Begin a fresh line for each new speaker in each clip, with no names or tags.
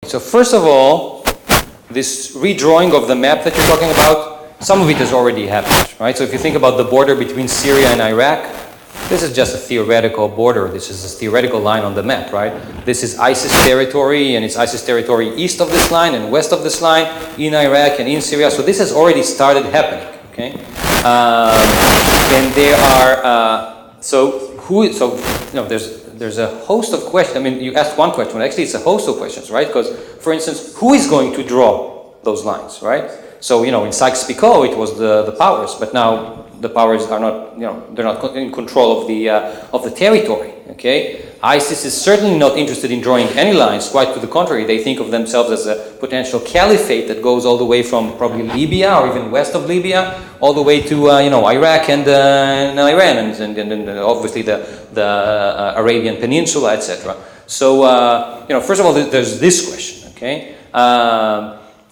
So first of all, this redrawing of the map that you're talking about, some of it has already happened, right? So if you think about the border between Syria and Iraq, this is just a theoretical border. This is a theoretical line on the map, right? This is ISIS territory, and it's ISIS territory east of this line and west of this line, in Iraq and in Syria. So this has already started happening, okay? And there are, there's a host of questions. I mean, you asked one question, but actually it's a host of questions, right? Because, for instance, who is going to draw those lines, right? So, in Sykes-Picot, it was the powers, but now the powers are not, they're not in control of the territory, okay? ISIS is certainly not interested in drawing any lines, quite to the contrary. They think of themselves as a potential caliphate that goes all the way from probably Libya or even west of Libya, all the way to, Iraq and Iran and obviously the Arabian Peninsula, etc. So, first of all, there's this question, okay?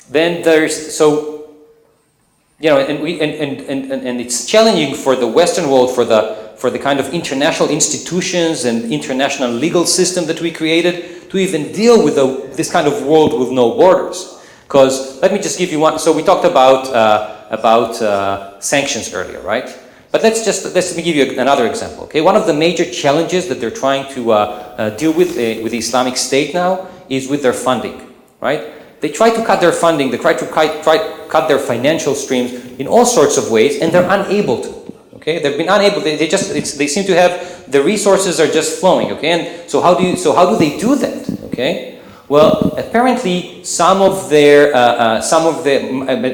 Then there's, and it's challenging for the Western world, for the kind of international institutions and international legal system that we created to even deal with this kind of world with no borders. Because let me just give you one. So we talked about sanctions earlier, right? But let me give you another example. Okay, one of the major challenges that they're trying to deal with the Islamic State now is with their funding, right? They try to cut their funding, they try to cut their financial streams in all sorts of ways, and they're unable to. Okay, they've been unable. They seem to have the resources are just flowing. Okay, and so how do they do that? Okay, well, apparently some of the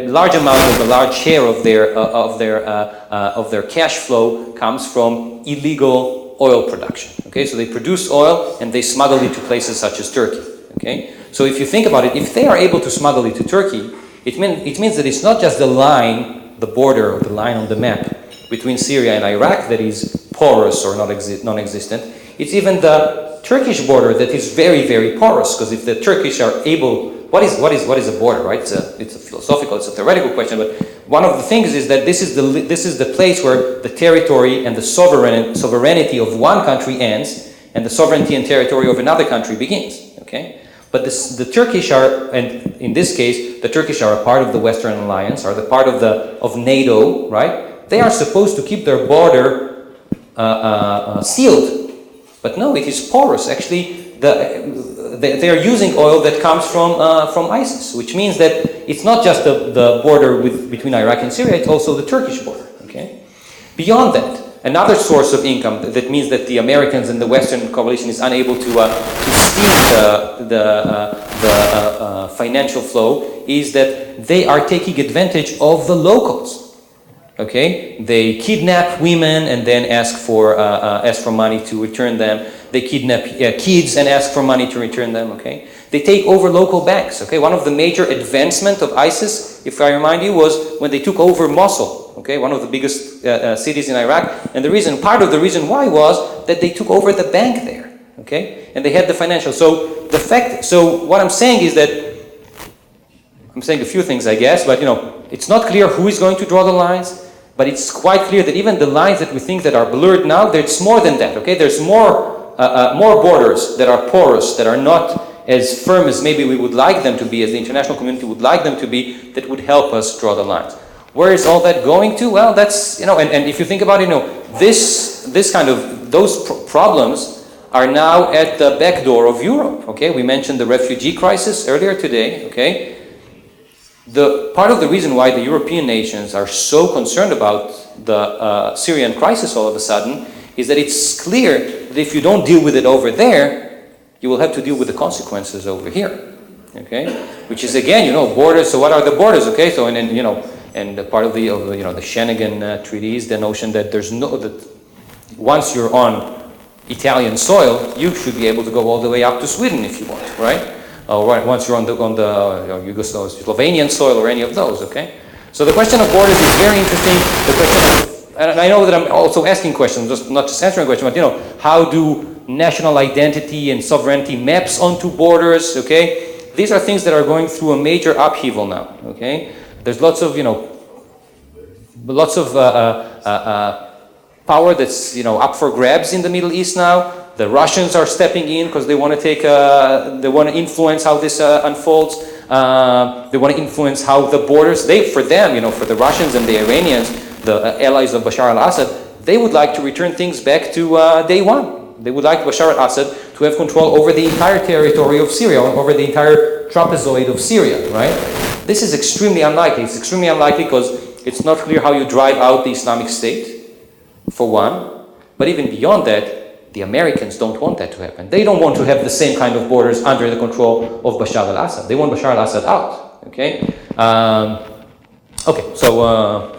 large amount of the large share of their cash flow comes from illegal oil production. Okay, so they produce oil and they smuggle it to places such as Turkey. Okay, so if you think about it, if they are able to smuggle it to Turkey, it means that it's not just the line, the border, or the line on the map between Syria and Iraq that is porous or non-existent. It's even the Turkish border that is very, very porous. Because if the Turkish are able, what is a border, right? It's a philosophical, it's a theoretical question. But one of the things is that this is the place where the territory and the sovereignty of one country ends, and the sovereignty and territory of another country begins. Okay. But the Turkish are, and in this case, the Turkish are a part of the Western Alliance, are the part of NATO, right? They are supposed to keep their border sealed, but no, it is porous. Actually, they are using oil that comes from ISIS, which means that it's not just the border between Iraq and Syria; it's also the Turkish border. Okay. Beyond that, another source of income that means that the Americans and the Western coalition is unable to see the financial flow is that they are taking advantage of the locals. Okay, they kidnap women and then ask for money to return them. They kidnap kids and ask for money to return them. Okay, they take over local banks. Okay, one of the major advancements of ISIS, if I remind you, was when they took over Mosul. Okay, one of the biggest cities in Iraq, and part of the reason why was that they took over the bank there. Okay, and they had the financial. So what I'm saying is that I'm saying a few things, I guess, but it's not clear who is going to draw the lines. But it's quite clear that even the lines that we think that are blurred now, there's more than that. Okay, there's more borders that are porous, that are not as firm as maybe we would like them to be, as the international community would like them to be, that would help us draw the lines. Where is all that going to? Well, that's and if you think about it, those problems are now at the back door of Europe. Okay, we mentioned the refugee crisis earlier today. Okay. The part of the reason why the European nations are so concerned about the Syrian crisis all of a sudden is that it's clear that if you don't deal with it over there, you will have to deal with the consequences over here. Okay, which is again, borders. So what are the borders? Okay, so and part of the Schengen treaties, the notion that that once you're on Italian soil, you should be able to go all the way up to Sweden if you want, right? Once you're on the Slovenian soil or any of those, okay? So the question of borders is very interesting. The question and I know that I'm also asking questions, not just answering questions, but how do national identity and sovereignty maps onto borders, okay? These are things that are going through a major upheaval now, okay? There's lots of, power that's, up for grabs in the Middle East now. The Russians are stepping in because they want to they want to influence how this unfolds. They want to influence how the borders, for them, for the Russians and the Iranians, the allies of Bashar al-Assad, they would like to return things back to day one. They would like Bashar al-Assad to have control over the entire territory of Syria, over the entire trapezoid of Syria, right? This is extremely unlikely. It's extremely unlikely because it's not clear how you drive out the Islamic State, for one. But even beyond that, the Americans don't want that to happen. They don't want to have the same kind of borders under the control of Bashar al-Assad. They want Bashar al-Assad out, okay? Okay, so